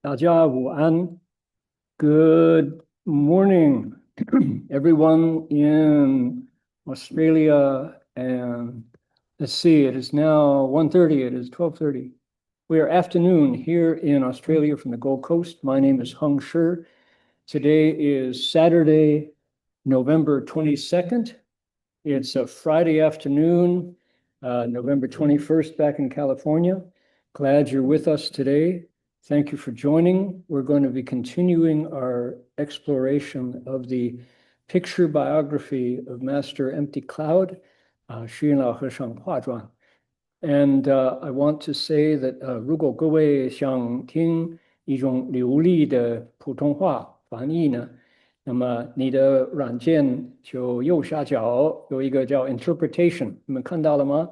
大家午安. Good morning, everyone in Australia. And let's see, it is now 1:30. It is 12:30. We are afternoon here in Australia from the Gold Coast. My name is Heng. Today is Saturday, November 22nd. It's a Friday afternoon, November 21st, back in California. Glad you're with us today. Thank you for joining. We're going to be continuing our exploration of the picture biography of Master Empty Cloud, Xu Lao Heshang Huazhuan. And I want to say that 如果各位想听一种流利的普通话翻译呢，那么你的软件就右下角有一个叫 Interpretation，你们看到了吗？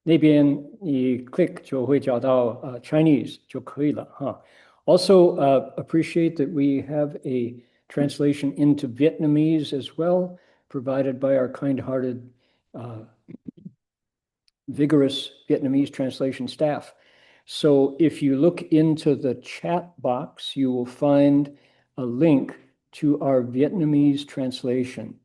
那边你 click 就会找到Chinese 就可以了哈。Also, appreciate that we have a translation into Vietnamese as well, provided by our kind-hearted, vigorous Vietnamese translation staff. So if you look into the chat box, you will find a link to our Vietnamese translation.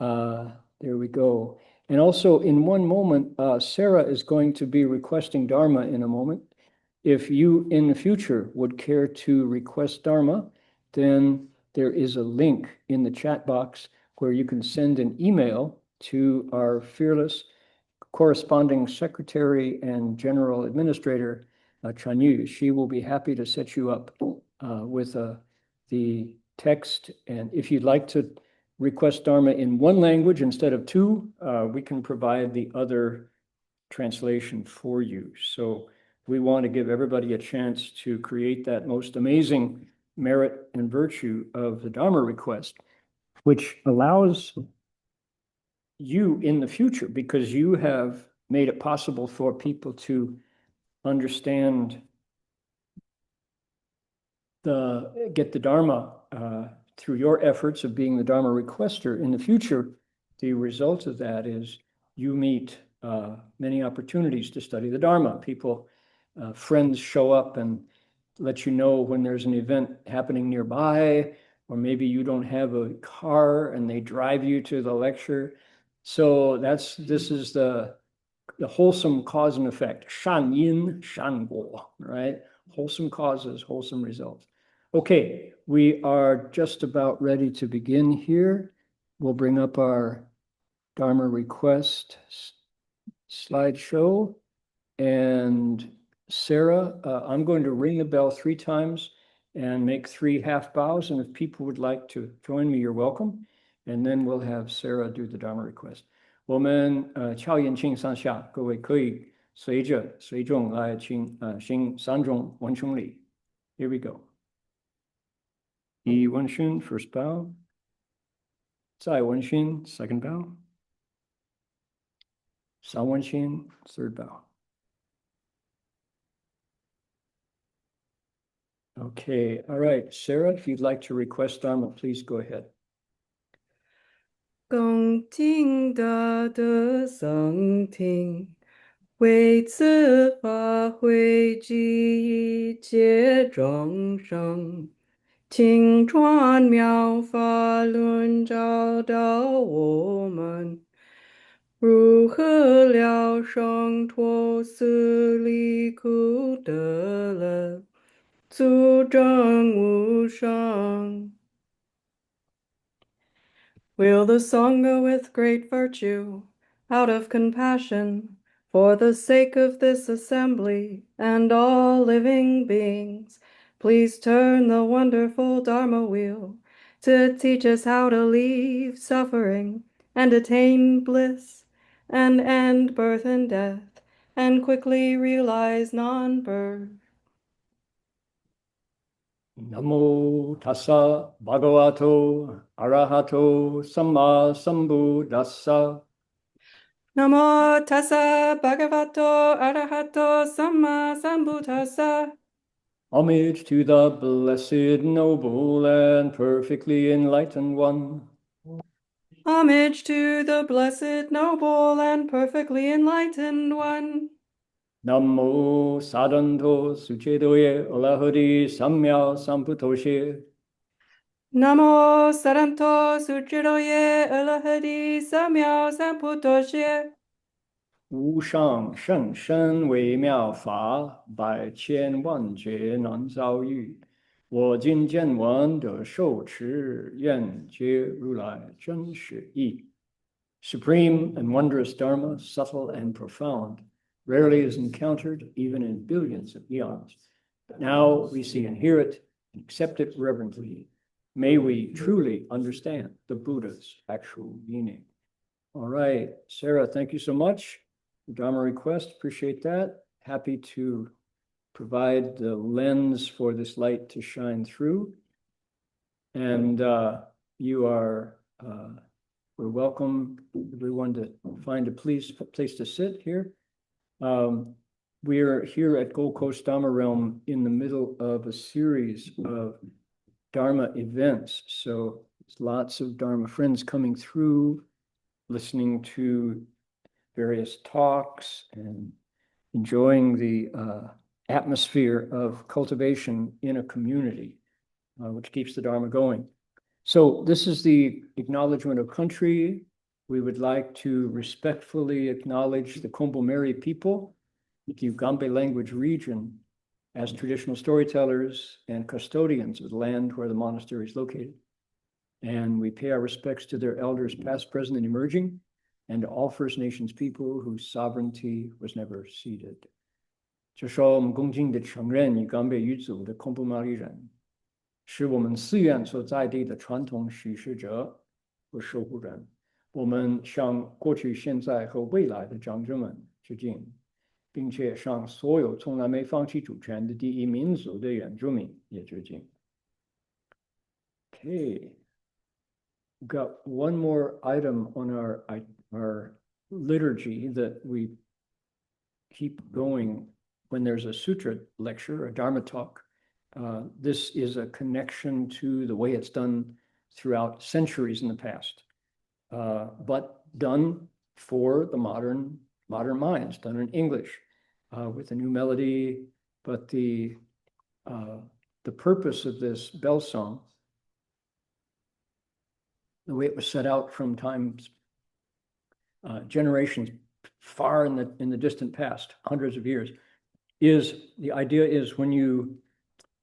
There we go. And also in one moment, Sarah is going to be requesting Dharma in a moment. If you in the future would care to request Dharma, then there is a link in the chat box where you can send an email to our fearless corresponding secretary and general administrator, Chan Yu. She will be happy to set you up with the text. And if you'd like to request Dharma in one language instead of two, we can provide the other translation for you. So we want to give everybody a chance to create that most amazing merit and virtue of the Dharma request, which allows you in the future, because you have made it possible for people to understand get the Dharma through your efforts of being the Dharma requester. In the future, the result of that is you meet many opportunities to study the Dharma. People, friends show up and let you know when there's an event happening nearby, or maybe you don't have a car and they drive you to the lecture. So this is the wholesome cause and effect, 善因善果, right? Wholesome causes, wholesome results. Okay, we are just about ready to begin here. We'll bring up our Dharma request slideshow. And Sarah, I'm going to ring the bell 3 times and make 3 half bows. And if people would like to join me, you're welcome. And then we'll have Sarah do the Dharma request. 我们敲眼镜上下，各位可以随着随众来行3种完成礼。Here we go. 一问讯 first bow. 再问讯 second bow. 三问讯 third bow. Okay, all right. Sarah, if you'd like to request Dharma, please go ahead. 恭敬大德僧听，为此法会集一切众生，请传妙法轮教导我们，如何了生脱死离苦得乐，足证无上。Will the song go with great virtue, out of compassion, for the sake of this assembly and all living beings? Please turn the wonderful Dharma wheel to teach us how to leave suffering and attain bliss, and end birth and death, and quickly realize non-birth. Namo tassa bhagavato arahato samma sambuddhassa. Namo tassa bhagavato arahato samma sambuddhassa. Homage to the blessed, noble, and perfectly enlightened one. Homage to the blessed, noble, and perfectly enlightened one. Namo Sadanto Suchedoye Olahari Samya Samputoshe. Namo Saranto Suchiroye Elahadi Samyao Samputoshe. 无上甚深微妙法，百千万劫难遭遇。我今见闻得受持，愿解如来真实义。Supreme and wondrous Dharma, subtle and profound, rarely is encountered even in billions of eons. But now we see and hear it and accept it reverently. May we truly understand the Buddha's actual meaning. All right, Sarah, thank you so much. Dharma request, appreciate that. Happy to provide the lens for this light to shine through. And we're welcome everyone to find a place to sit here. We're here at Gold Coast Dharma Realm in the middle of a series of Dharma events. So there's lots of Dharma friends coming through, listening to various talks and enjoying the atmosphere of cultivation in a community, which keeps the Dharma going. So this is the acknowledgement of country. We would like to respectfully acknowledge the Kombu-Meri people, the Ugambe language region, as traditional storytellers and custodians of the land where the monastery is located. And we pay our respects to their elders past, present, and emerging, and to all First Nations people whose sovereignty was never ceded. 就说我们恭敬地承认与冈贝语族的空布玛丽人，是我们寺院所在地的传统许世者和守护人。我们向过去、现在和未来的长者们致敬，并且向所有从来没放弃主权的第一民族的原住民也致敬。Okay. We've got one more item on our liturgy that we keep going when there's a sutra lecture, a Dharma talk. This is a connection to the way it's done throughout centuries in the past, but done for the modern minds, done in English with a new melody. But the purpose of this bell song, the way it was set out from times, generations far in the distant past, hundreds of years, is the idea is when you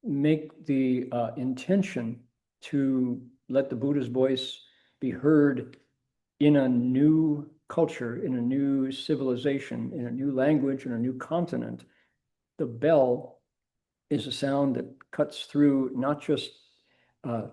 make the intention to let the Buddha's voice be heard in a new culture, in a new civilization, in a new language, in a new continent, the bell is a sound that cuts through not just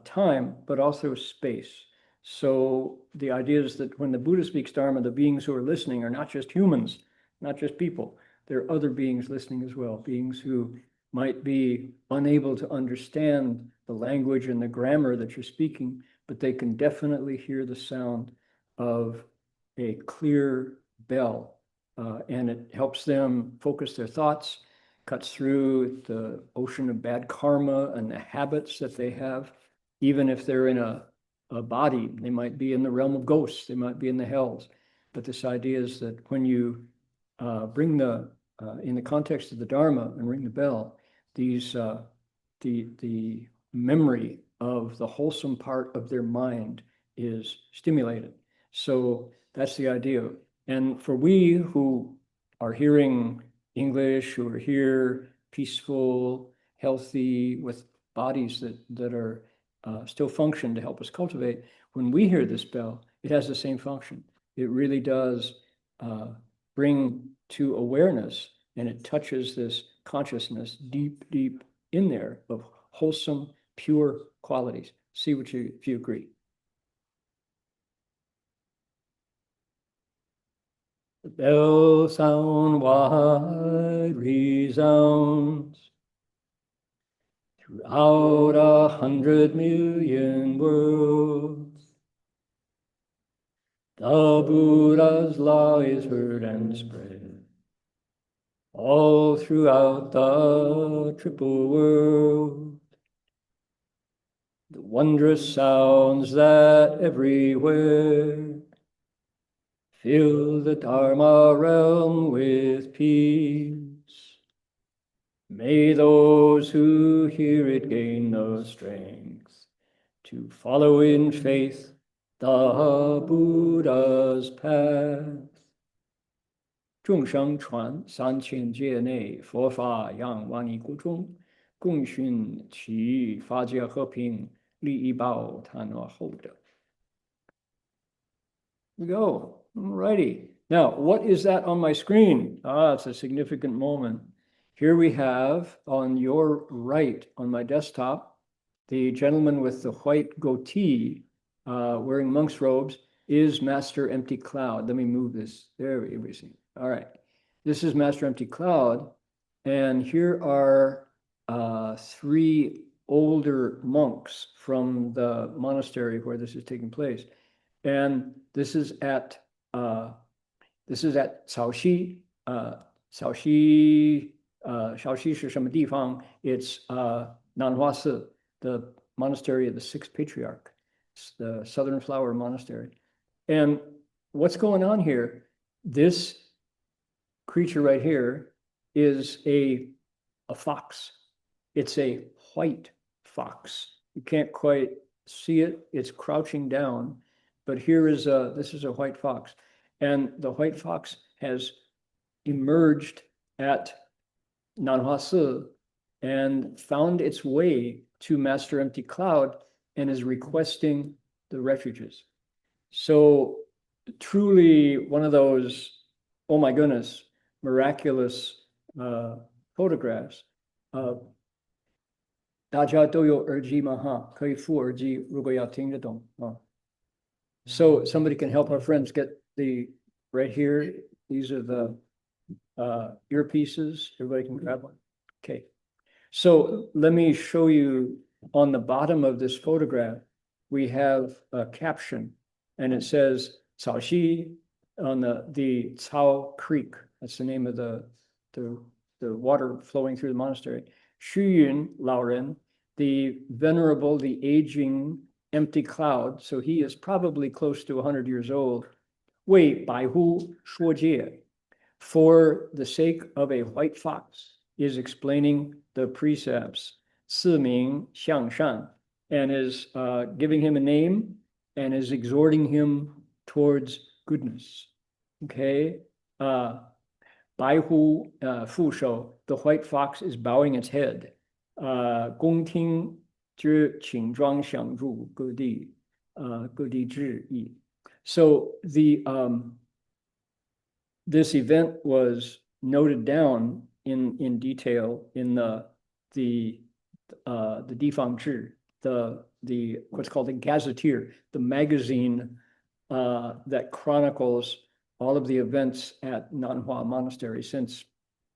time, but also space. So the idea is that when the Buddha speaks Dharma, the beings who are listening are not just humans, not just people. There are other beings listening as well, beings who might be unable to understand the language and the grammar that you're speaking, but they can definitely hear the sound of a clear bell. And it helps them focus their thoughts, cuts through the ocean of bad karma and the habits that they have, even if they're in a body. They might be in the realm of ghosts, they might be in the hells. But this idea is that when you bring in the context of the Dharma and ring the bell, the memory of the wholesome part of their mind is stimulated. So that's the idea. And for we who are hearing English, who are here peaceful, healthy, with bodies that are still function to help us cultivate, when we hear this bell, it has the same function. It really does bring to awareness, and it touches this consciousness deep, deep in there of wholesome, pure qualities. See if you agree. The bell sound wide resounds throughout 100 million worlds. The Buddha's law is heard and spread all throughout the triple world. The wondrous sounds that everywhere fill the Dharma realm with peace. May those who hear it gain the strength to follow in faith the Buddha's path. 众生传3000界内，佛法扬万亿国中，共寻其法界和平，利益报贪而后得。We go. Alrighty. Now, what is that on my screen? It's a significant moment. Here we have on your right, on my desktop, the gentleman with the white goatee, wearing monk's robes, is Master Empty Cloud. Let me move this. There we see. All right. This is Master Empty Cloud. And here are 3 older monks from the monastery where this is taking place. And this is at 草溪，小溪是什么地方？ It's Nanhua Si, the monastery of the 6th patriarch. It's the Southern Flower Monastery. And what's going on here? This creature right here is a fox. It's a white fox. You can't quite see it. It's crouching down. But this is a white fox. And the white fox has emerged at Nanhua Si and found its way to Master Empty Cloud and is requesting the refuges. So truly one of those, oh my goodness, miraculous photographs. 大家都有耳机吗？哈，可以附耳机，如果要听得懂啊。So somebody can help our friends get the, right here, these are the earpieces. Everybody can grab one. Okay. So let me show you on the bottom of this photograph, we have a caption and it says, 草溪 on the Cao Creek. That's the name of the water flowing through the monastery. 虚云老人, the venerable, the aging empty cloud. So he is probably close to 100 years old. 为百户说戒, for the sake of a white fox, is explaining the precepts. 四名向善, and is giving him a name and is exhorting him towards goodness. Okay. 白虎负手, the white fox is bowing its head. 恭听之请装想入各地之意. So this event was noted down in detail in the Difang Zhi, the what's called the Gazetteer, the magazine that chronicles all of the events at Nanhua Monastery since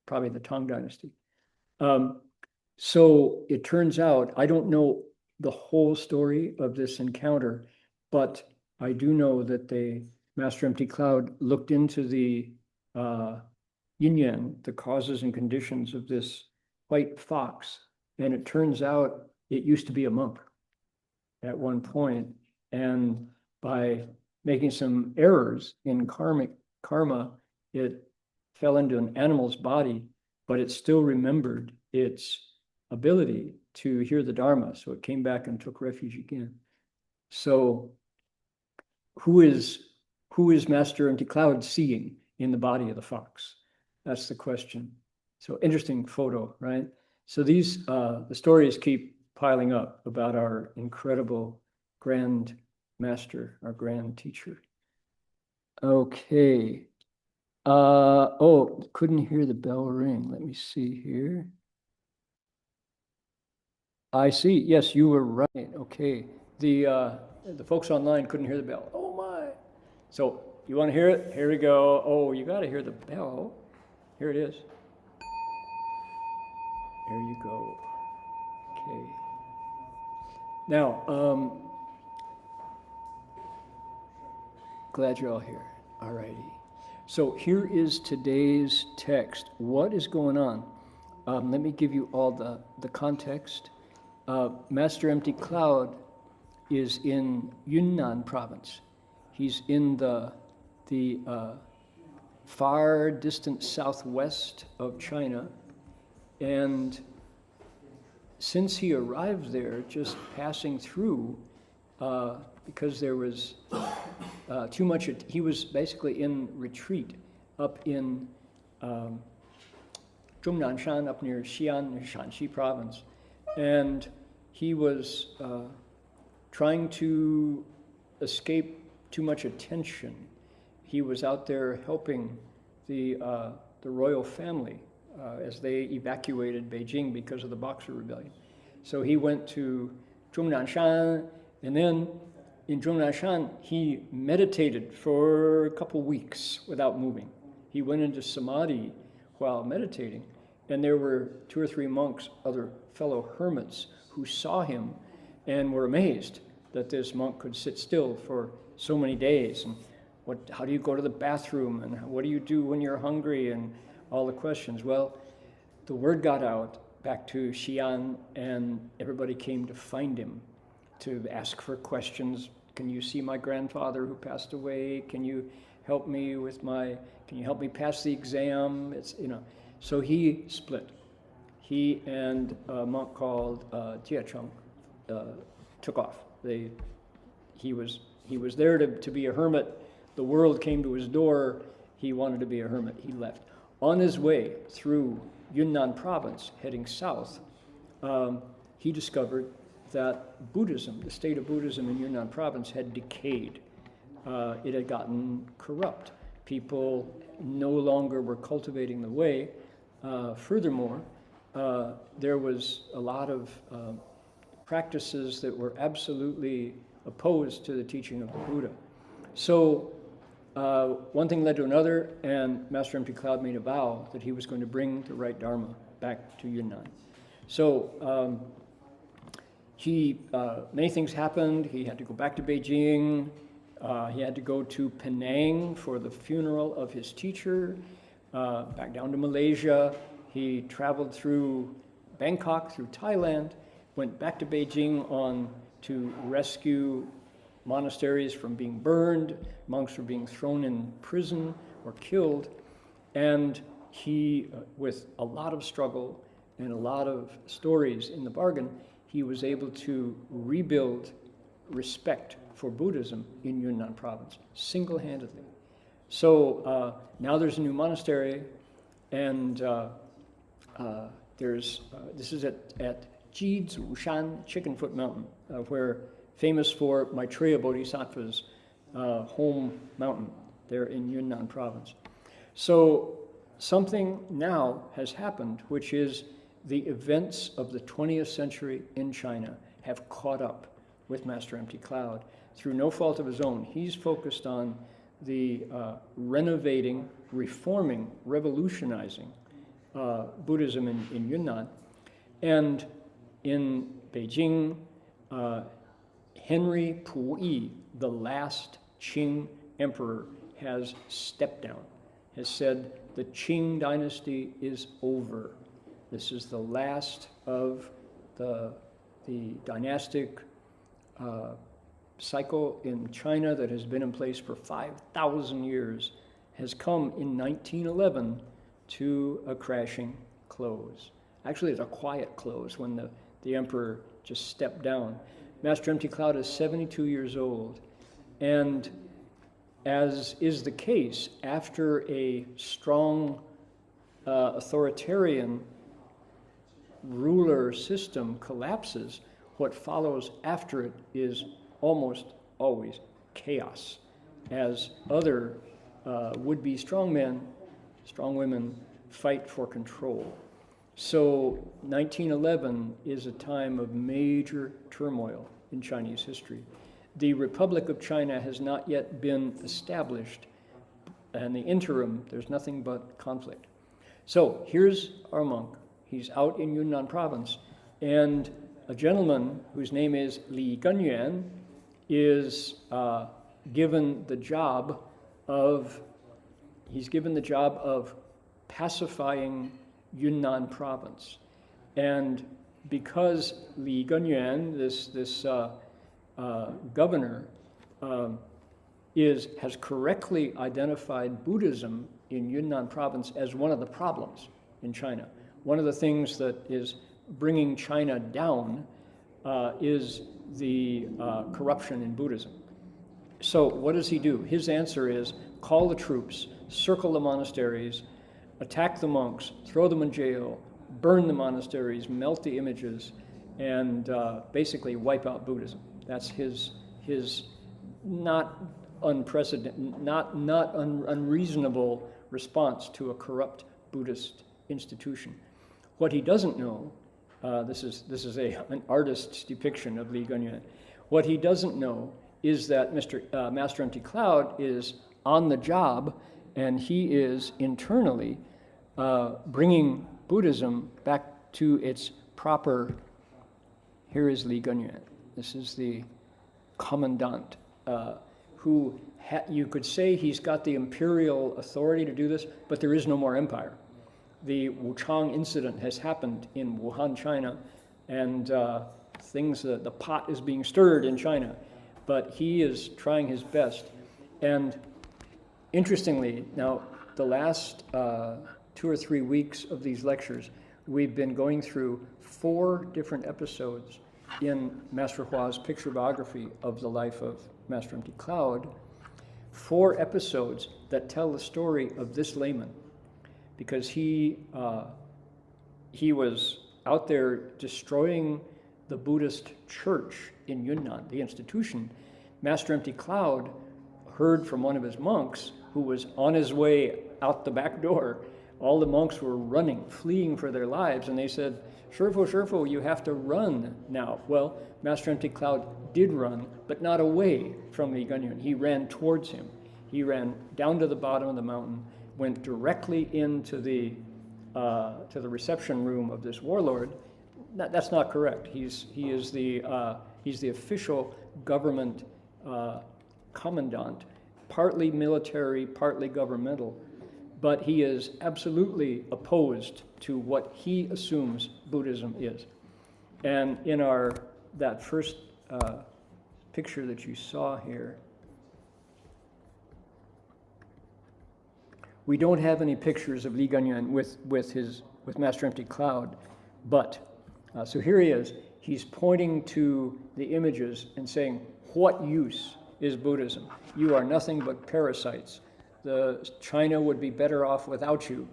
probably the Tang Dynasty. So it turns out, I don't know the whole story of this encounter, but I do know that the Master Empty Cloud looked into the yin yang, the causes and conditions of this white fox, and it turns out it used to be a monk at one point, and by making some errors in karma, it fell into an animal's body, but it still remembered its ability to hear the Dharma. So it came back and took refuge again. So who is Master Empty Cloud seeing in the body of the fox? That's the question. So interesting photo, right? So these, the stories keep piling up about our incredible grand master, our grand teacher. Okay. Oh, couldn't hear the bell ring. Let me see here. I see. Yes, you were right. Okay. The folks online couldn't hear the bell. Oh my. So you want to hear it? Here we go. Oh, you got to hear the bell. Here it is. There you go. Okay. Now, glad you're all here. All righty. So here is today's text. What is going on? Let me give you all the context. Master Empty Cloud is in Yunnan province. He's in the far distant southwest of China. And since he arrived there, just passing through, because there was too much, he was basically in retreat up in Zhongnanshan, up near Xi'an, Shanxi province. And he was trying to escape too much attention. He was out there helping the royal family as they evacuated Beijing because of the Boxer Rebellion. So he went to Zhongnanshan, and then in Zhongnanshan, he meditated for a couple weeks without moving. He went into samadhi while meditating, and there were 2 or 3 monks, other fellow hermits, who saw him and were amazed that this monk could sit still for so many days. And how do you go to the bathroom, and what do you do when you're hungry, and all the questions. Well, the word got out back to Xi'an, and everybody came to find him, to ask for questions. Can you see my grandfather who passed away? Can you help me pass the exam? So he split. He and a monk called Jiecheng took off. He was there to be a hermit. The world came to his door. He wanted to be a hermit. He left. On his way through Yunnan province, heading south, he discovered that Buddhism, the state of Buddhism in Yunnan province, had decayed. It had gotten corrupt. People no longer were cultivating the way. Furthermore, there was a lot of practices that were absolutely opposed to the teaching of the Buddha. So one thing led to another, and Master Empty Cloud made a vow that he was going to bring the right Dharma back to Yunnan. So many things happened. He had to go back to Beijing. He had to go to Penang for the funeral of his teacher, back down to Malaysia. He traveled through Bangkok, through Thailand, went back to Beijing to rescue monasteries from being burned, monks were being thrown in prison or killed, and he, with a lot of struggle and a lot of stories in the bargain, he was able to rebuild respect for Buddhism in Yunnan province, single-handedly. So now there's a new monastery, and this is at Jizushan, Chickenfoot Mountain, where famous for Maitreya Bodhisattva's home mountain there in Yunnan province. So something now has happened, which is the events of the 20th century in China have caught up with Master Empty Cloud through no fault of his own. He's focused on the renovating, reforming, revolutionizing Buddhism in Yunnan. And in Beijing, Henry Puyi, the last Qing emperor, has stepped down, has said the Qing dynasty is over. This is the last of the dynastic cycle in China that has been in place for 5,000 years, has come in 1911 to a crashing close. Actually, it's a quiet close when the emperor just stepped down. Master Empty Cloud is 72 years old, and as is the case, after a strong authoritarian ruler system collapses, what follows after it is almost always chaos, as other would-be strongmen, strong women fight for control. So 1911 is a time of major turmoil in Chinese history. The Republic of China has not yet been established, and in the interim, there's nothing but conflict. So here's our monk. He's out in Yunnan province, and a gentleman whose name is Li Genyuan is given the job of pacifying Yunnan province. And because Li Genyuan, this governor, has correctly identified Buddhism in Yunnan province as one of the problems in China, one of the things that is bringing China down is the corruption in Buddhism. So what does he do? His answer is call the troops, circle the monasteries, attack the monks, throw them in jail, burn the monasteries, melt the images, and basically wipe out Buddhism. That's his not unprecedented, not unreasonable response to a corrupt Buddhist institution. What he doesn't know, this is an artist's depiction of Li Gunyuan. What he doesn't know is that Master Empty Cloud is on the job, and he is internally bringing Buddhism back to its proper. Here is Li Gunyuan. This is the commandant who you could say he's got the imperial authority to do this, but there is no more empire. The Wuchang incident has happened in Wuhan, China, and the pot is being stirred in China, but he is trying his best. And interestingly, now the last 2 or 3 weeks of these lectures, we've been going through 4 different episodes in Master Hua's picture biography of the life of Master Empty Cloud, 4 episodes that tell the story of this layman, because he was out there destroying the Buddhist church in Yunnan, the institution. Master Empty Cloud heard from one of his monks who was on his way out the back door. All the monks were running, fleeing for their lives, and they said, Shifu, you have to run now. Well, Master Empty Cloud did run, but not away from Li Gunyuan. He ran towards him. He ran down to the bottom of the mountain, went directly into the reception room of this warlord. That's not correct. He's the official government commandant, partly military, partly governmental, but he is absolutely opposed to what he assumes Buddhism is. And in that first picture that you saw here, we don't have any pictures of Li Gunyuan with Master Empty Cloud, but so here he is. He's pointing to the images and saying, "What use is Buddhism? You are nothing but parasites. China would be better off without you."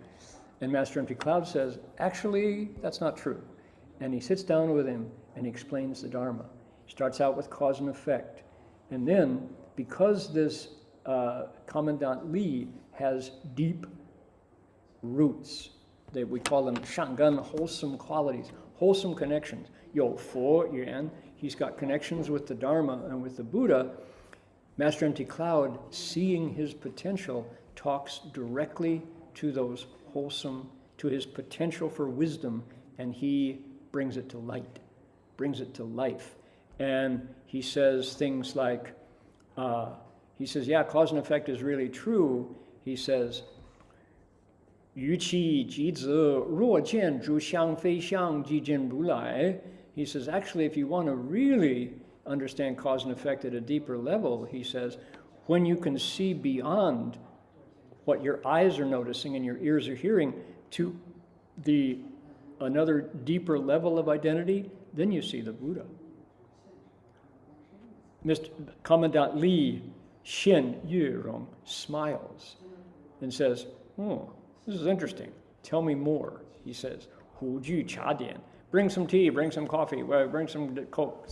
And Master Empty Cloud says, "Actually, that's not true." And he sits down with him and he explains the Dharma. He starts out with cause and effect, and then because this Commandant Li has deep roots, we call them shangan, wholesome qualities, wholesome connections. Yo Fo Yuan, he's got connections with the Dharma and with the Buddha. Master Empty Cloud, seeing his potential, talks directly to those wholesome, to his potential for wisdom, and he brings it to light, brings it to life. And he says things like, yeah, cause and effect is really true. He says, Yu qi ji zi ruo jian zhu xiang fei xiang ji jin ru lai. He says, actually, if you want to really understand cause and effect at a deeper level, he says, when you can see beyond what your eyes are noticing and your ears are hearing to another deeper level of identity, then you see the Buddha. Mr. Commandant Li Xin Yurong smiles and says, "Oh, this is interesting. Tell me more." He says, "Hu ju cha dian. Bring some tea, bring some coffee, bring some coke,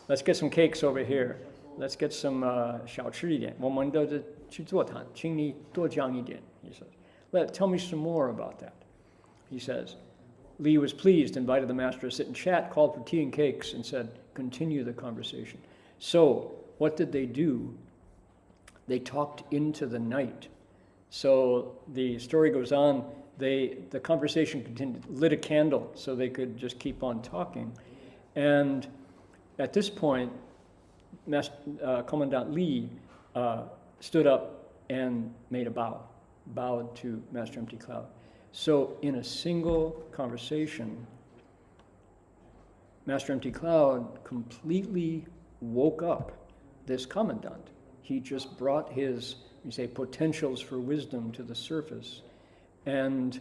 let's get some cakes over here. Let's get some 小吃一点。我们都去座谈，请你多讲一点." He says, "Tell me some more about that." He says, Li was pleased, invited the master to sit and chat, called for tea and cakes, and said, "Continue the conversation." So, what did they do? They talked into the night. So the story goes on. The conversation continued, lit a candle so they could just keep on talking. And at this point, Commandant Li stood up and made a bow, bowed to Master Empty Cloud. So in a single conversation, Master Empty Cloud completely woke up this commandant. He just brought his, potentials for wisdom to the surface. And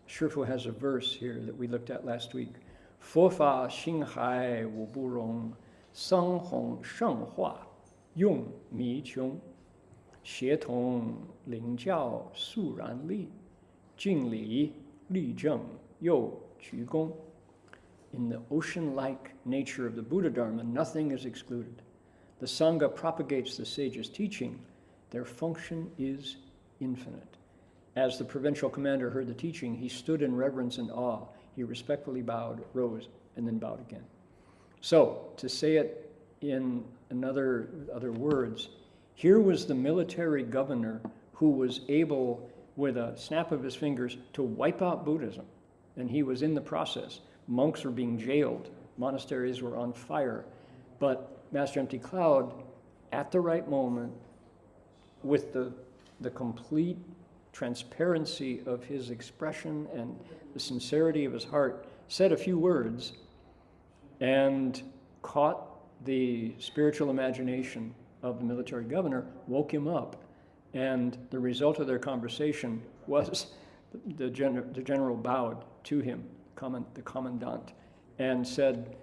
Shifu has a verse here that we looked at last week. 佛法心海无不容，僧弘圣化用弥穷，协同灵教肃然立，敬礼立正又鞠躬。In the ocean-like nature of the Buddha Dharma, nothing is excluded. The Sangha propagates the sage's teaching. Their function is infinite. As the provincial commander heard the teaching, he stood in reverence and awe. He respectfully bowed, rose, and then bowed again. So, to say it in other words, here was the military governor who was able, with a snap of his fingers, to wipe out Buddhism. And he was in the process. Monks were being jailed. Monasteries were on fire. But Master Empty Cloud, at the right moment, with the complete transparency of his expression and the sincerity of his heart, said a few words and caught the spiritual imagination of the military governor, woke him up, and the result of their conversation was the general bowed to him, the commandant, and said,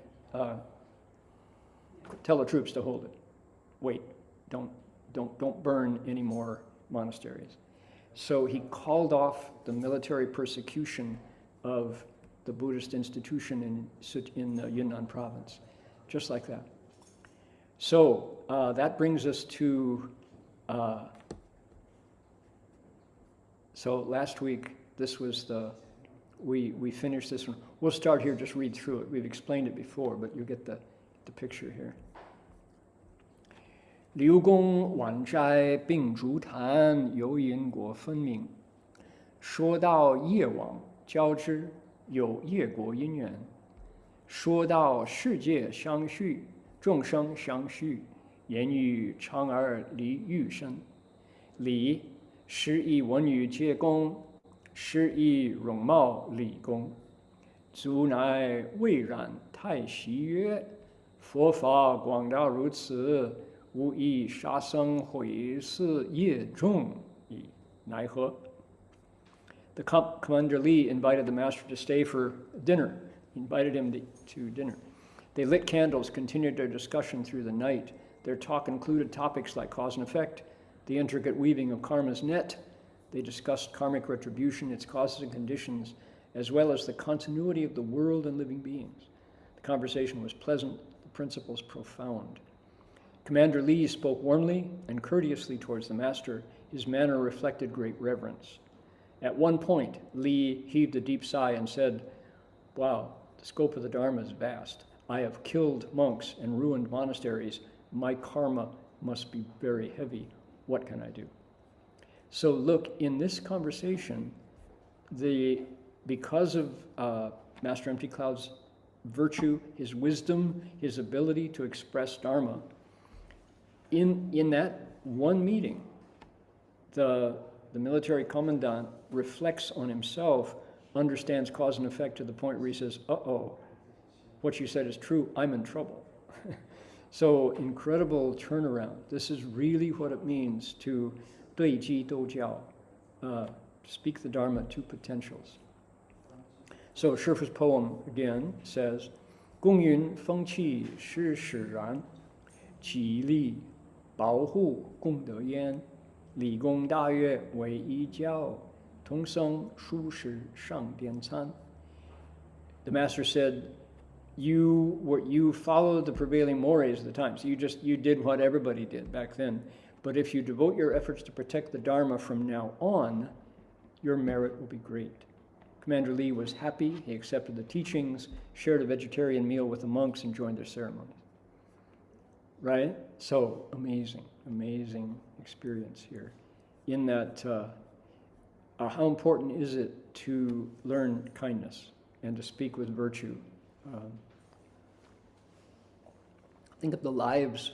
tell the troops to hold it. Wait, don't burn any more monasteries. So he called off the military persecution of the Buddhist institution in Yunnan province, just like that. So that brings us to, so last week, this was we finished this one. We'll start here, just read through it. We've explained it before, but you get the picture here. 流公晚斋并竹坛，有因果分明。说到业往交织，有业果因缘。说到世界相续，众生相续，言语长而离欲生。理是以文语皆公，是以容貌理公。足乃未然太喜悦，佛法广大如此。无以杀生毁事业重矣，奈何? The Commander Li invited the master to stay for dinner. He invited him to dinner. They lit candles, continued their discussion through the night. Their talk included topics like cause and effect, the intricate weaving of karma's net. They discussed karmic retribution, its causes and conditions, as well as the continuity of the world and living beings. The conversation was pleasant, the principles profound. Commander Li spoke warmly and courteously towards the master. His manner reflected great reverence. At one point, Li heaved a deep sigh and said, "Wow, the scope of the Dharma is vast. I have killed monks and ruined monasteries. My karma must be very heavy. What can I do?" So look, in this conversation, because of Master Empty Cloud's virtue, his wisdom, his ability to express Dharma, in that one meeting, the military commandant reflects on himself, understands cause and effect to the point where he says, uh-oh, what you said is true, I'm in trouble. So incredible turnaround. This is really what it means to 对机斗教, speak the Dharma to potentials. So Shifu's poem again says, 公云风气是使然，激励保护功德焉，理工大乐为一教，同生殊时上殿参. The master said, you followed the prevailing mores of the times. You did what everybody did back then. But if you devote your efforts to protect the Dharma from now on, your merit will be great. Commander Li was happy. He accepted the teachings, shared a vegetarian meal with the monks, and joined their ceremonies. Right? So amazing experience here. In that, how important is it to learn kindness and to speak with virtue? Think of the lives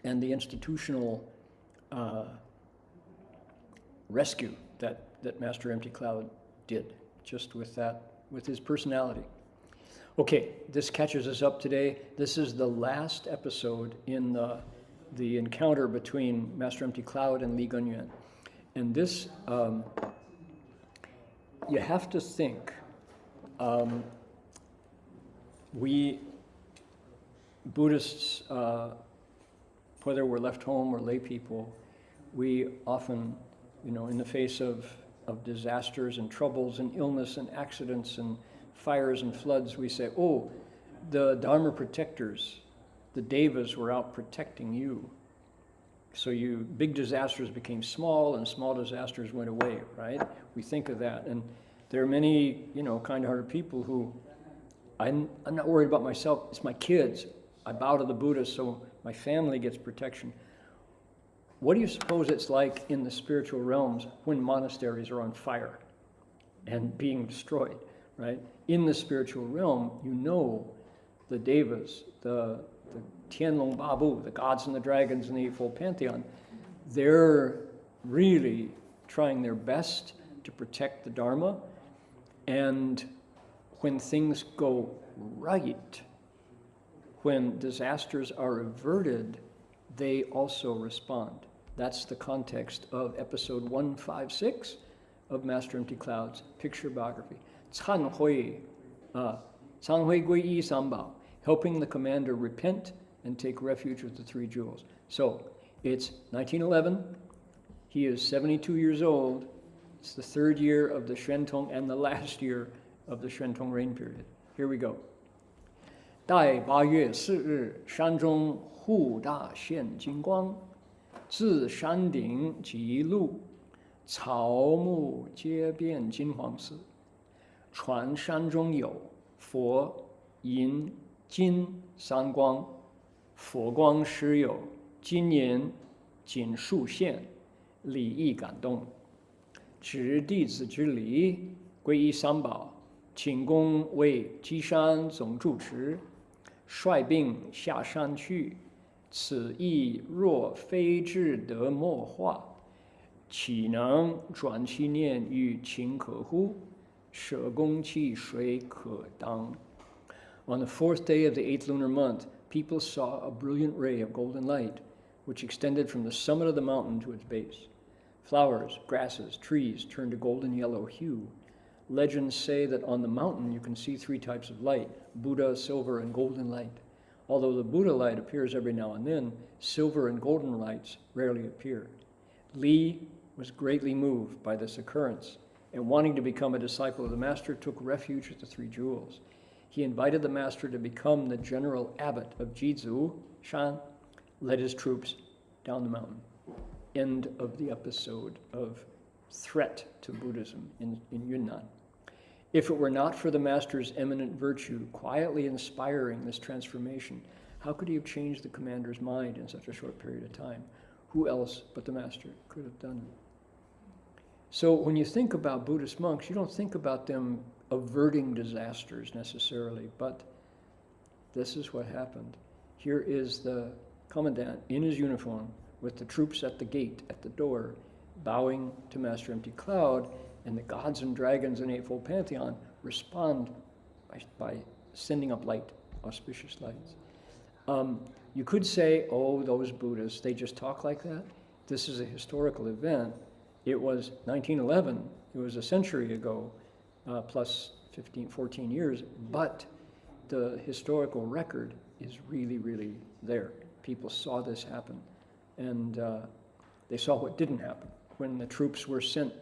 and the institutional rescue that Master Empty Cloud did, just with his personality. Okay, this catches us up today. This is the last episode in the encounter between Master Empty Cloud and Li Gunyuan. And this you have to think, we Buddhists, whether we're left home or lay people, we often, in the face of disasters and troubles and illness and accidents and fires and floods, we say, oh, the Dharma protectors, the Devas were out protecting you. So big disasters became small and small disasters went away, right? We think of that. And there are many, kind-hearted people who, I'm not worried about myself, it's my kids. I bow to the Buddha so my family gets protection. What do you suppose it's like in the spiritual realms when monasteries are on fire and being destroyed, right? In the spiritual realm, the Devas, the Tianlong Babu, the gods and the dragons in the Eightfold Pantheon, they're really trying their best to protect the Dharma. And when things go right, when disasters are averted, they also respond. That's the context of episode 156 of Master Empty Cloud's picture biography. 忏悔皈依三宝, helping the commander repent and take refuge with the three jewels. So it's 1911. He is 72 years old. It's the third year of the Xuantong and the last year of the Xuantong reign period. Here we go. 待8月4日，山中忽大现金光，自山顶即路，草木皆变金黄色。传山中有佛、银、金三光，佛光时有金银锦数现，礼义感动。执弟子之礼，皈依三宝，请公为稽山总住持，率兵下山去。此意若非智德莫化，岂能转其念于情可乎？舍公弃谁可当？ On the fourth day of the 8th lunar month, people saw a brilliant ray of golden light, which extended from the summit of the mountain to its base. Flowers, grasses, trees turned a golden yellow hue. Legends say that on the mountain you can see 3 types of light: Buddha, silver, and golden light. Although the Buddha light appears every now and then, silver and golden lights rarely appear. Li was greatly moved by this occurrence, and wanting to become a disciple of the master, took refuge with the 3 jewels. He invited the master to become the general abbot of Jizu Shan, led his troops down the mountain. End of the episode of threat to Buddhism in Yunnan. If it were not for the master's eminent virtue quietly inspiring this transformation, how could he have changed the commander's mind in such a short period of time? Who else but the master could have done it? So when you think about Buddhist monks, you don't think about them averting disasters necessarily, but this is what happened. Here is the commandant in his uniform with the troops at the gate, at the door, bowing to Master Empty Cloud, and the gods and dragons in Eightfold Pantheon respond by sending up light, auspicious lights. You could say, oh, those Buddhists, they just talk like that. This is a historical event. It was 1911, it was a century ago, plus 14 years, but the historical record is really, really there. People saw this happen, and they saw what didn't happen when the troops were sent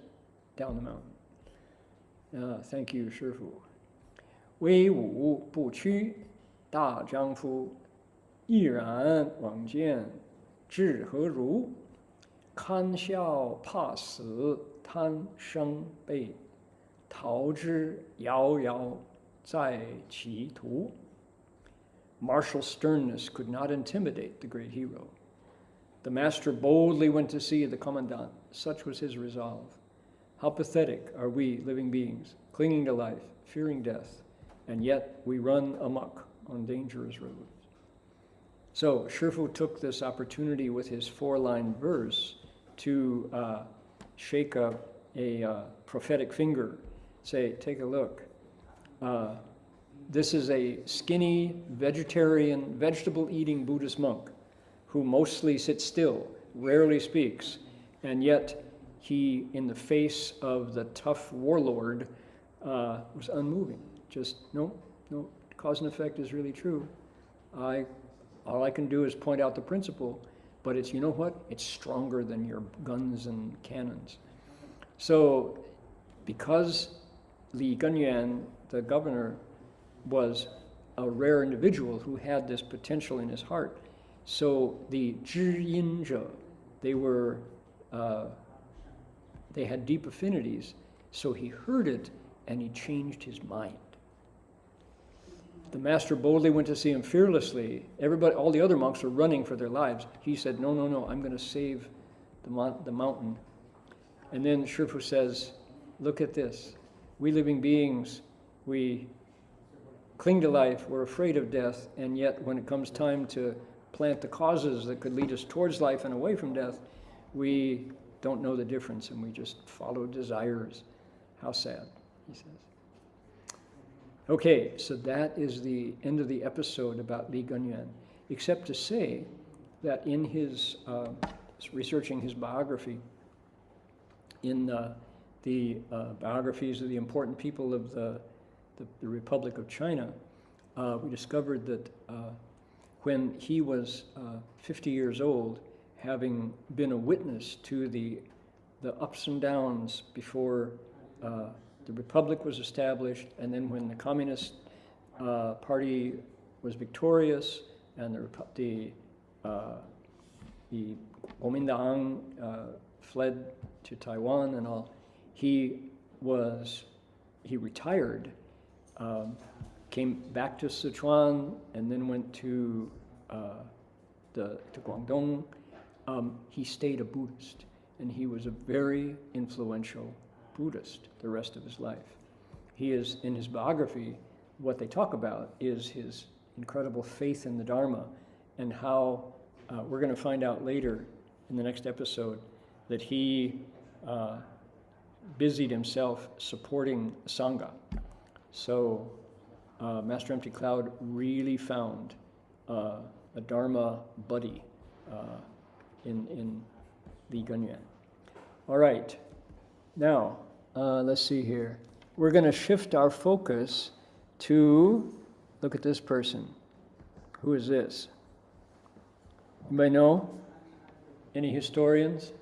down the mountain. Thank you, Shifu. 威武不屈，大丈夫，毅然往见，志何如？堪笑怕死，贪生悲，逃之夭夭，在歧途。Martial sternness could not intimidate the great hero. The master boldly went to see the commandant. Such was his resolve. How pathetic are we living beings, clinging to life, fearing death, and yet we run amok on dangerous roads. So Shifu took this opportunity with his 4-line verse to shake a prophetic finger, say, take a look. This is a skinny, vegetarian, vegetable-eating Buddhist monk who mostly sits still, rarely speaks, and yet he, in the face of the tough warlord, was unmoving. Just, no, cause and effect is really true. All I can do is point out the principle, but it's, you know what? It's stronger than your guns and cannons. So, because Li Gunyuan, the governor, was a rare individual who had this potential in his heart, so the Zhiyinzhe, they had deep affinities, so he heard it and he changed his mind. The master boldly went to see him fearlessly. Everybody, all the other monks were running for their lives. He said, no, I'm going to save the mountain. And then Shifu says, look at this. We living beings, we cling to life, we're afraid of death, and yet when it comes time to plant the causes that could lead us towards life and away from death, we don't know the difference and we just follow desires. How sad, he says. Okay, so that is the end of the episode about Li Gunyuan, except to say that in his researching his biography, in the biographies of the important people of the Republic of China, we discovered that when he was 50 years old, having been a witness to the ups and downs before the Republic was established, and then when the Communist Party was victorious, and the Kuomintang fled to Taiwan and all, he retired, came back to Sichuan, and then went to Guangdong. He stayed a Buddhist, and he was a very influential Buddhist the rest of his life. He is, in his biography, what they talk about is his incredible faith in the Dharma, and how we're going to find out later in the next episode that he busied himself supporting Sangha. So Master Empty Cloud really found a Dharma buddy in Li Gunyuan. All right, now let's see here. We're going to shift our focus to, look at this person. Who is this? Anybody know? Any historians?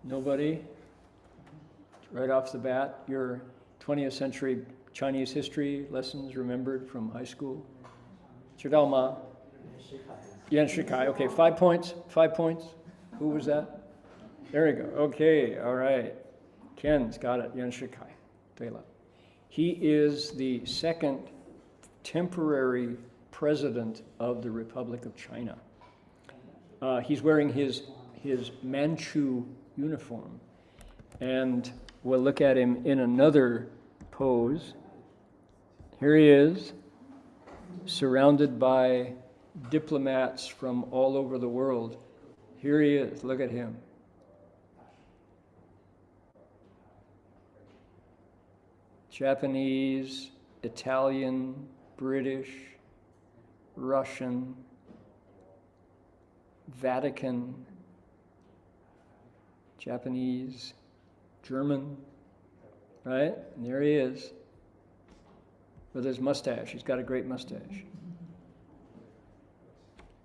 Nobody? Right off the bat, your 20th century Chinese history lessons remembered from high school? 知道吗? Yan Shikai. Okay, 5 points. 5 points. Who was that? There we go. Okay, all right. Ken's got it. Yan Shikai. 对了. He is the second temporary president of the Republic of China. He's wearing his Manchu uniform, and we'll look at him in another pose. Here he is, surrounded by diplomats from all over the world. Here he is, look at him. Japanese, Italian, British, Russian, Vatican, Japanese, German, right? And there he is with his mustache. He's got a great mustache.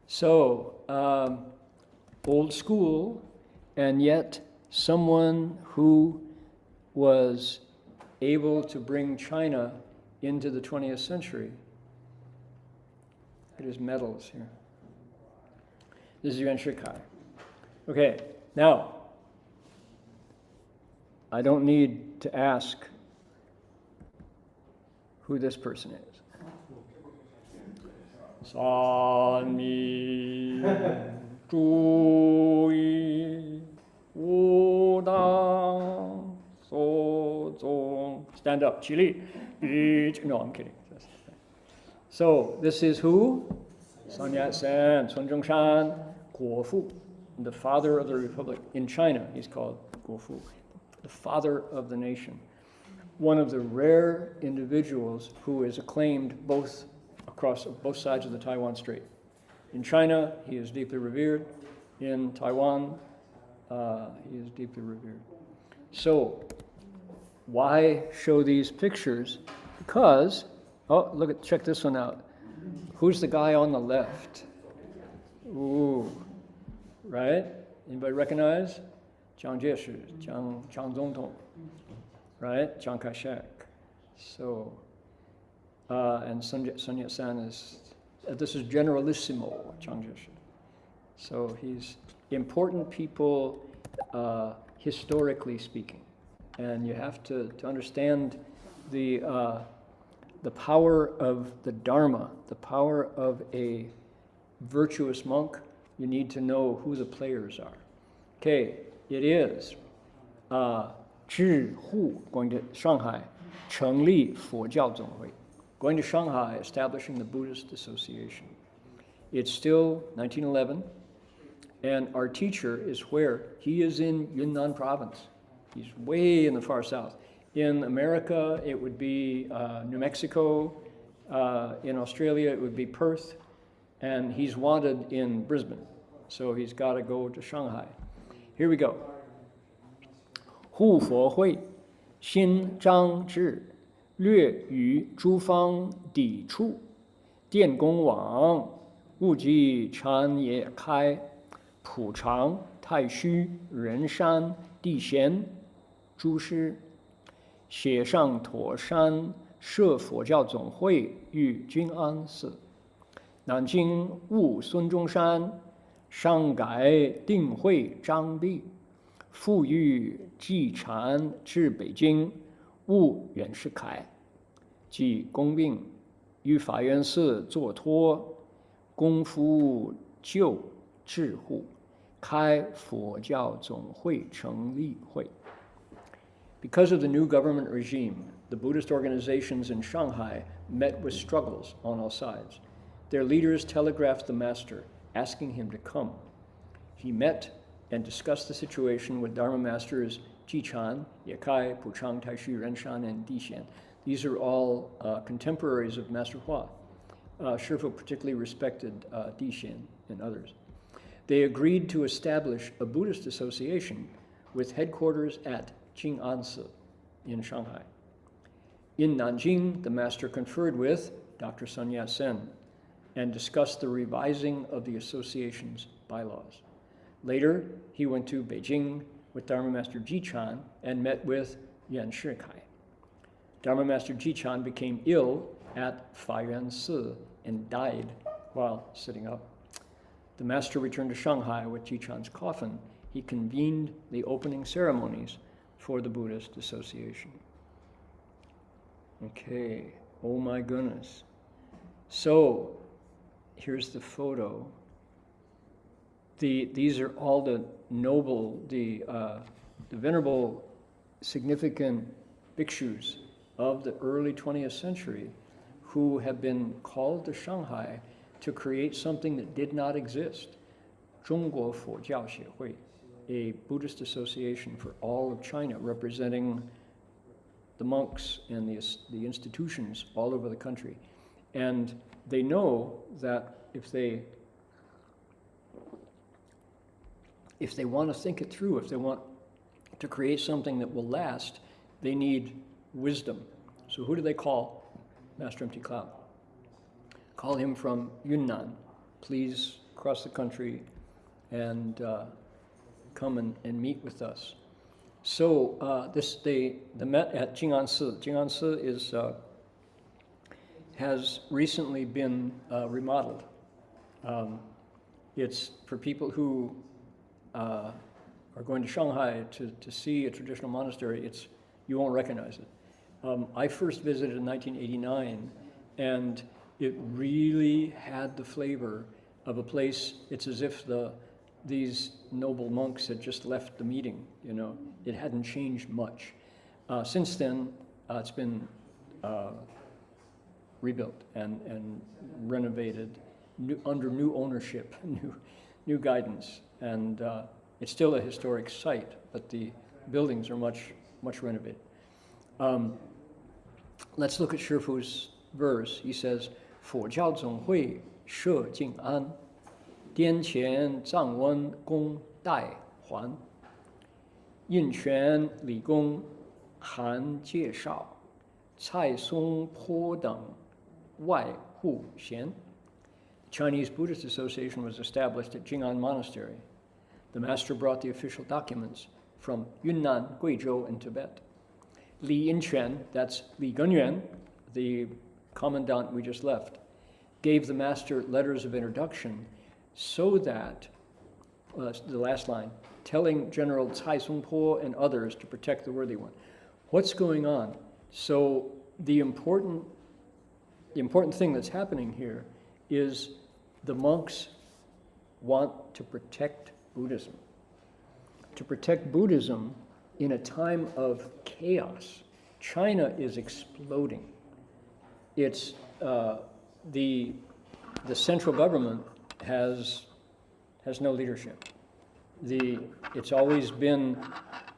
So, old school, and yet someone who was able to bring China into the 20th century. Look at his medals here. This is Yuan Shikai. Okay, now, I don't need to ask who this person is. San Mi Zhu Yi Wu Dang So Zong. Stand up, Qi Li. No, I'm kidding. So, this is who? Sun Yat-sen, Sun Zhongshan, Guo Fu, the father of the Republic. In China, he's called Guo Fu, the father of the nation. One of the rare individuals who is acclaimed both across both sides of the Taiwan Strait. In China, he is deeply revered. In Taiwan, He is deeply revered. So, why show these pictures? Because, check this one out. Who's the guy on the left? Ooh, right? Anybody recognize? Jiang Jieshi, Jiang Zongtong, right? Chiang Kai-shek. So, and Sun Yat-sen is, this is Generalissimo, Jiang Jieshi. So he's important people, historically speaking. And you have to understand the power of the Dharma, the power of a virtuous monk. You need to know who the players are. Okay, it is 智护 going to Shanghai, 成立佛教总会 going to Shanghai, establishing the Buddhist Association. It's still 1911, and our teacher is where? He is in Yunnan province. He's way in the far south. In America, it would be New Mexico. In Australia, it would be Perth. And he's wanted in Brisbane. So he's got to go to Shanghai. Here we go. 护佛会新章制略与诸方抵触电工网物极禅也开普常太虚人山地贤诸师写上妥山设佛教总会于均安寺南京务孙中山上改定会张弼复豫济禅至北京务袁世凯即公病于法源寺坐托功夫救智护开佛教总会成立会 Because of the new government regime, the Buddhist organizations in Shanghai met with struggles on all sides. Their leaders telegraphed the master, asking him to come. He met and discussed the situation with Dharma masters Jichan, Yekai, Puchang, Taishu, Renshan, and Dishan. These are all contemporaries of Master Hua. Shifu particularly respected Dishan and others. They agreed to establish a Buddhist association with headquarters at Jing'an-si in Shanghai. In Nanjing, the master conferred with Dr. Sun Yat-sen and discussed the revising of the association's bylaws. Later, he went to Beijing with Dharma Master Jichan and met with Yuan Shikai. Dharma Master Jichan became ill at Fayuan Si and died while sitting up. The master returned to Shanghai with Jichan's coffin. He convened the opening ceremonies for the Buddhist Association. Okay, oh my goodness. So, here's the photo. These are all the noble, the venerable, significant bhikshus of the early 20th century who have been called to Shanghai to create something that did not exist. 中国佛教协会 a Buddhist association for all of China, representing the monks and the institutions all over the country. And they know that if they want to think it through, if they want to create something that will last, they need wisdom. So who do they call? Master Empty Cloud. Call him from Yunnan. Please cross the country and come and meet with us. So they met at Jing'an-si. Jing'an-si has recently been remodeled. It's for people who are going to Shanghai to see a traditional monastery. You won't recognize it. I first visited in 1989, and it really had the flavor of a place. It's as if these noble monks had just left the meeting, you know. It hadn't changed much. Since then, it's been rebuilt and renovated under new ownership, new guidance. And it's still a historic site, but the buildings are much renovated. Let's look at Shifu's verse. He says, 佛教总会设静安 Dian Qian Zhang Wen Gong Dai Huan. 印泉、李公、韩介绍、蔡松坡等外护贤. Chinese Buddhist Association was established at Jing'an Monastery. The master brought the official documents from Yunnan, Guizhou, and Tibet. Li Yinquan, that's Li Genyuan, the commandant we just left, gave the master letters of introduction so that, the last line, telling General Cai Songpo and others to protect the worthy one. What's going on? So the important thing that's happening here is the monks want to protect Buddhism. To protect Buddhism in a time of chaos. China is exploding. It's the central government has no leadership. It's always been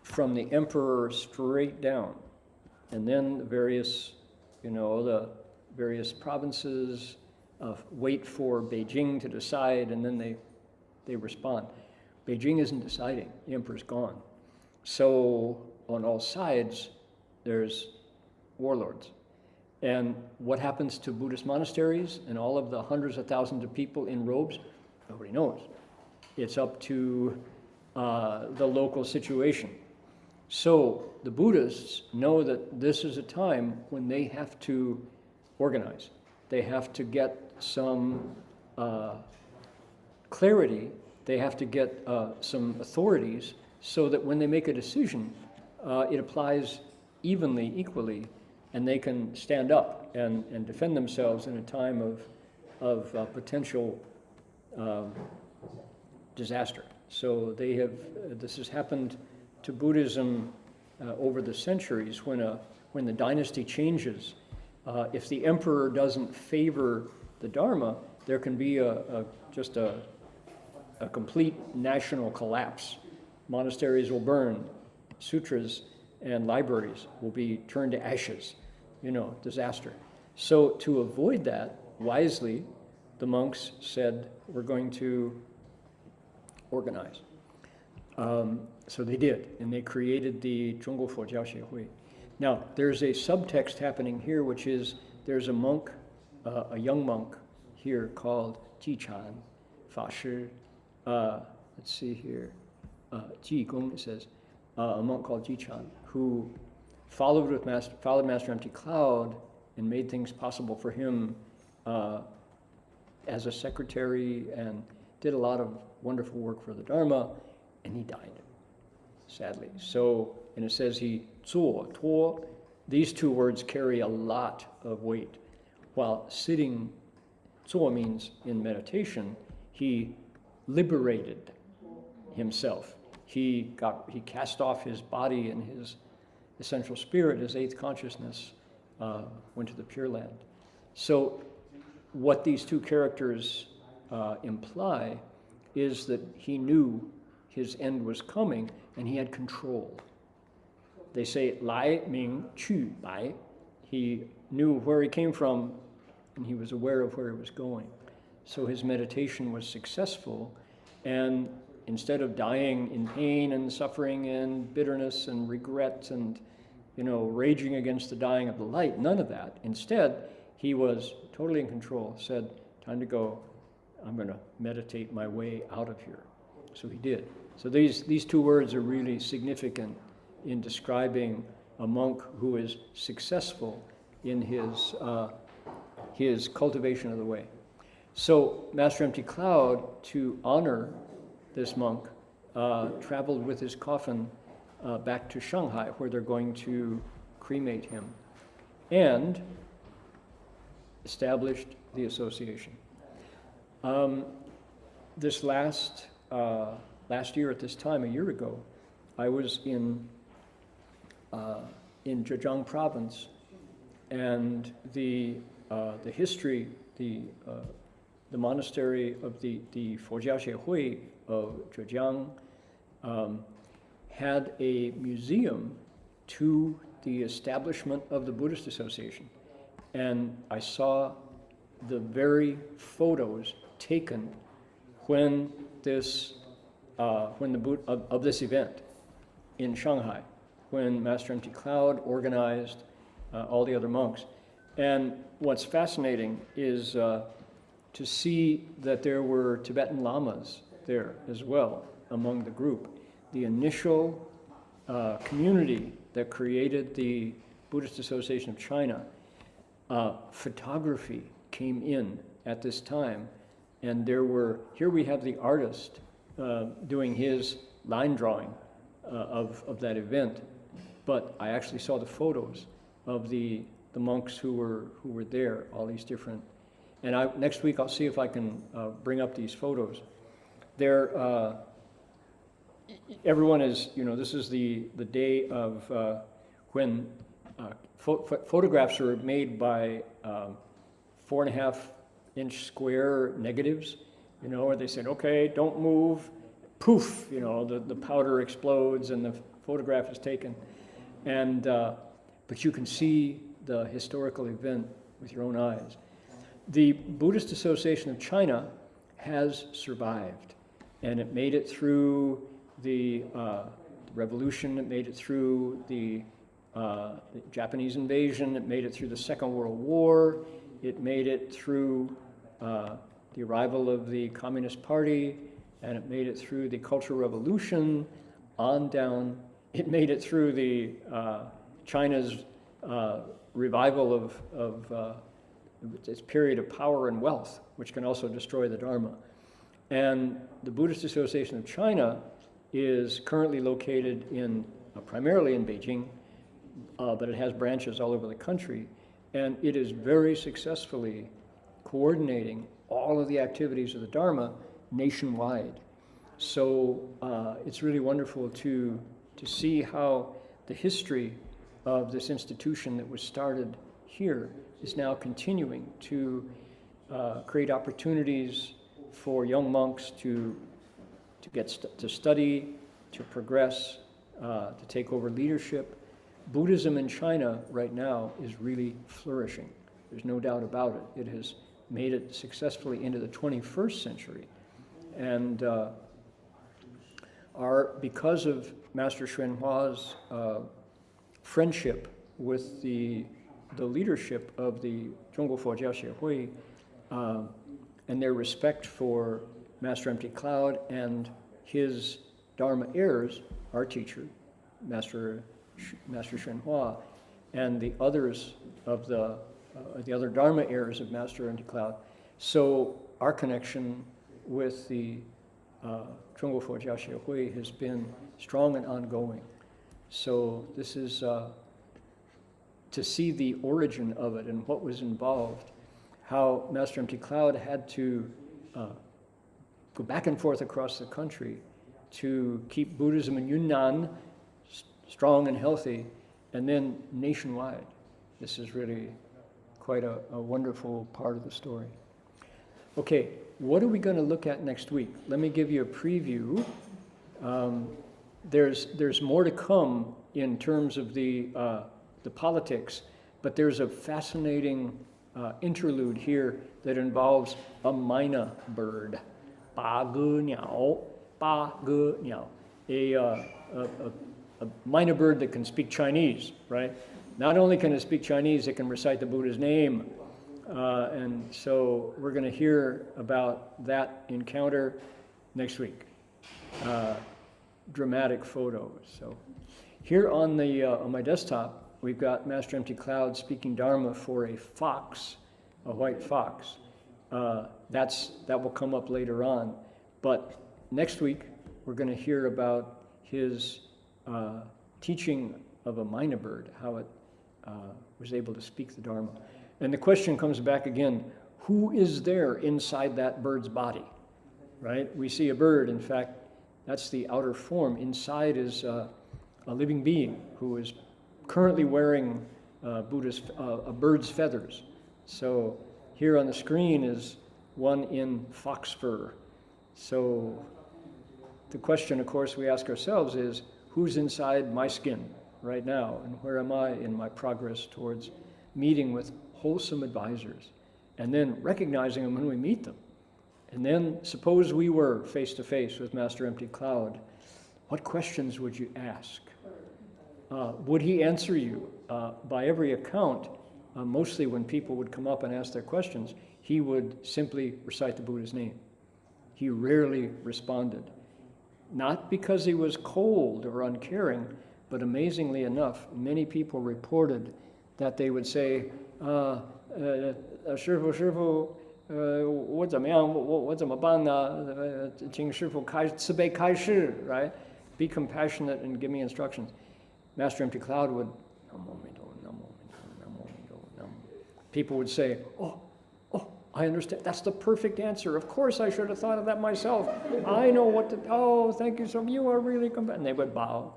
from the emperor straight down, and then the various provinces wait for Beijing to decide, and then they respond. Beijing isn't deciding. The emperor's gone. So on all sides, there's warlords. And what happens to Buddhist monasteries and all of the hundreds of thousands of people in robes? Nobody knows. It's up to the local situation. So the Buddhists know that this is a time when they have to organize. They have to get some clarity. They have to get some authorities so that when they make a decision, it applies evenly, equally, and they can stand up and defend themselves in a time of potential disaster. So this has happened to Buddhism over the centuries when the dynasty changes. If the emperor doesn't favor the Dharma, there can be just a complete national collapse. Monasteries will burn, sutras and libraries will be turned to ashes, disaster. So to avoid that, wisely, the monks said, we're going to organize. So they did, and they created the Zhongguo Fojiao Xiehui. Now, there's a subtext happening here, which is there's a monk, a young monk here called Ji Chan, Fa Shi. Let's see here. Ji Gong, it says, a monk called Ji Chan, who followed Master Empty Cloud and made things possible for him as a secretary and did a lot of wonderful work for the Dharma, and he died, sadly. So, and it says he zuo, tuo, these two words carry a lot of weight. While sitting, zuo means in meditation, he liberated himself. He cast off his body and his essential spirit, his eighth consciousness, went to the Pure Land. So what these two characters imply is that he knew his end was coming and he had control. They say, Lai Ming Qu Bai. He knew where he came from and he was aware of where he was going. So his meditation was successful, and instead of dying in pain and suffering and bitterness and regret and, raging against the dying of the light, none of that. Instead, he was totally in control, said, time to go. I'm going to meditate my way out of here. So he did. So these two words are really significant in describing a monk who is successful in his cultivation of the way. So Master Empty Cloud, to honor this monk, traveled with his coffin back to Shanghai, where they're going to cremate him, and established the association. This last year at this time, a year ago, I was in Zhejiang province, and the history, the monastery of the Fojiao Xiehui of Zhejiang had a museum to the establishment of the Buddhist Association, and I saw the very photos taken when this of this event. in Shanghai when Master Empty Cloud organized all the other monks. And what's fascinating is to see that there were Tibetan lamas there as well among the group. The initial community that created the Buddhist Association of China, photography came in at this time, and here we have the artist doing his line drawing of that event, but I actually saw the photos of the monks who were there, all these different, and next week I'll see if I can bring up these photos. Everyone is, this is the day of when photographs are made by 4.5-inch square negatives, where they said, okay, don't move, poof, the powder explodes and the photograph is taken. And, but you can see the historical event with your own eyes. The Buddhist Association of China has survived, and it made it through the revolution, it made it through the Japanese invasion, it made it through the Second World War, it made it through the arrival of the Communist Party, and it made it through the Cultural Revolution, on down. It made it through the China's revival of its period of power and wealth, which can also destroy the Dharma. And the Buddhist Association of China is currently located primarily in Beijing, but it has branches all over the country, and it is very successfully coordinating all of the activities of the Dharma nationwide. So it's really wonderful to see how the history of this institution that was started here is now continuing to create opportunities for young monks to study, to progress, to take over leadership. Buddhism in China right now is really flourishing. There's no doubt about it. It has made it successfully into the 21st century. And because of Master Xuanhua's friendship with the leadership of the Zhongguo Fojiao Xiehui, and their respect for Master Empty Cloud and his Dharma heirs, our teacher, Master Xuanhua, and the others of the other Dharma heirs of Master Empty Cloud. So our connection with the Zhongguo Fojiao Xiehui has been strong and ongoing. So this is to see the origin of it and what was involved, how Master Empty Cloud had to go back and forth across the country to keep Buddhism in Yunnan strong and healthy, and then nationwide. This is really quite a wonderful part of the story. Okay, what are we going to look at next week? Let me give you a preview. There's more to come in terms of the politics, but there's a fascinating interlude here that involves a myna bird, ba ge niao, a myna bird that can speak Chinese, right? Not only can it speak Chinese, it can recite the Buddha's name. And so we're going to hear about that encounter next week. Dramatic photos. So here on my desktop, we've got Master Empty Cloud speaking Dharma for a fox, a white fox. That will come up later on. But next week, we're going to hear about his teaching of a myna bird, how it was able to speak the Dharma. And the question comes back again, who is there inside that bird's body, right? We see a bird, in fact, that's the outer form. Inside is a living being who is currently wearing a bird's feathers. So here on the screen is one in fox fur. So the question, of course, we ask ourselves is, who's inside my skin right now? And where am I in my progress towards meeting with wholesome advisors? And then recognizing them when we meet them. And then suppose we were face to face with Master Empty Cloud. what questions would you ask? Would he answer you? By every account, mostly when people would come up and ask their questions, he would simply recite the Buddha's name. He rarely responded. Not because he was cold or uncaring, but amazingly enough, many people reported that they would say, 师父, 我怎么样? 我怎么办呢? 请师父慈悲开示, right? Be compassionate and give me instructions. Master Empty Cloud would, people would say, oh, I understand. That's the perfect answer. Of course, I should have thought of that myself. I know what to, oh, thank you so much. You are really compassionate. And they would bow.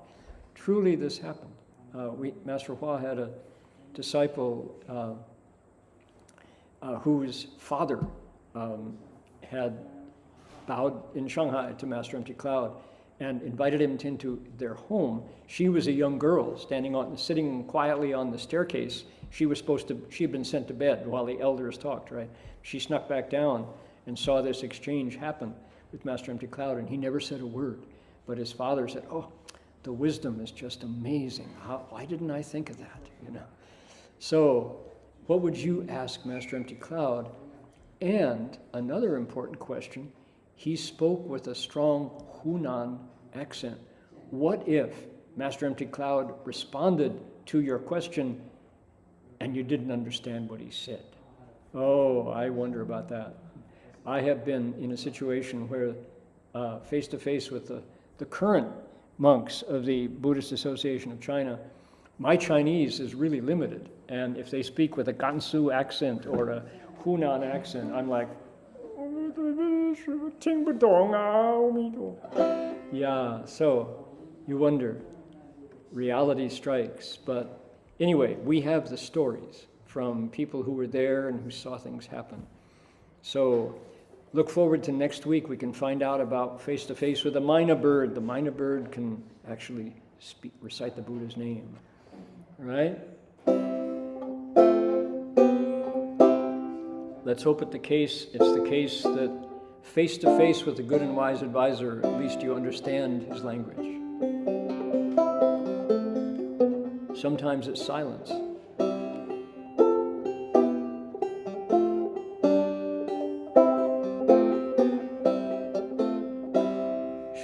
Truly, this happened. Master Hua had a disciple whose father had bowed in Shanghai to Master Empty Cloud and invited him into their home. She was a young girl sitting quietly on the staircase. She had been sent to bed while the elders talked, right? She snuck back down and saw this exchange happen with Master Empty Cloud, and he never said a word. But his father said, oh, the wisdom is just amazing. Why didn't I think of that, So what would you ask Master Empty Cloud? And another important question, he spoke with a strong Hunan accent. What if Master Empty Cloud responded to your question and you didn't understand what he said? Oh, I wonder about that. I have been in a situation where face-to-face with the current monks of the Buddhist Association of China, my Chinese is really limited. And if they speak with a Gansu accent or a Hunan accent, I'm like, yeah, so you wonder, reality strikes. But anyway, we have the stories from people who were there and who saw things happen. So look forward to next week. We can find out about face-to-face with a myna bird. The myna bird can actually recite the Buddha's name, right? Let's hope it's the case that face-to-face with a good and wise advisor, at least you understand his language. Sometimes it's silence.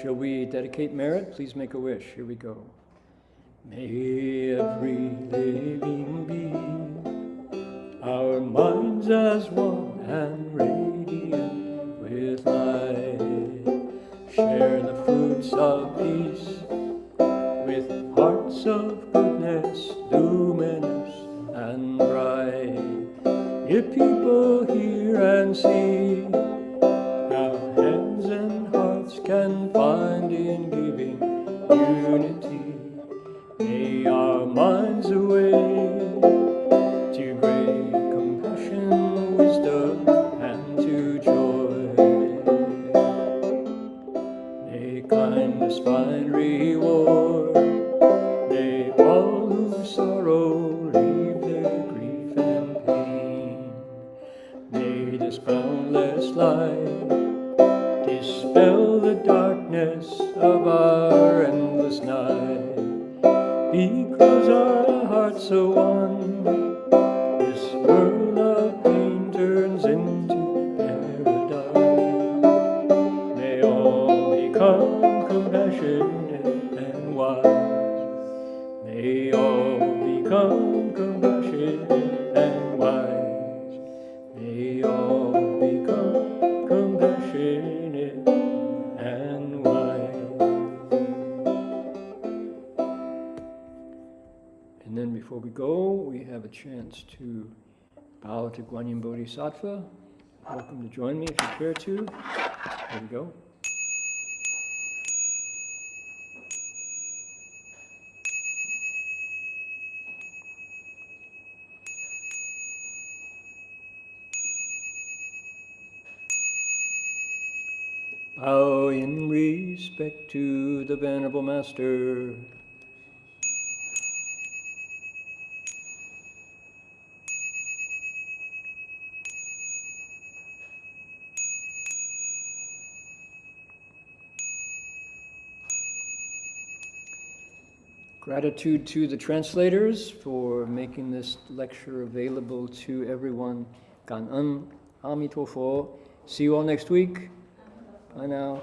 Shall we dedicate merit? Please make a wish. Here we go. May every living being, our minds as one and radiant with light, share the fruits of peace with hearts of goodness, luminous and bright. If people hear and see how hands and hearts can find in giving unity, may our minds awake to great compassion, wisdom, and to joy. May kindness find reward. May all who sorrow leave their grief and pain. May this boundless light dispel the darkness of our endless night. Because our hearts are one, this world of pain turns into paradise. May all become compassionate and wise. May all become compassionate and wise. May all become compassionate and wise. And then before we go, we have a chance to bow to Guanyin Bodhisattva. Welcome to join me if you care to. There we go. Bow in respect to the Venerable Master. Gratitude to the translators for making this lecture available to everyone. Gan Amitofo. See you all next week. Bye now.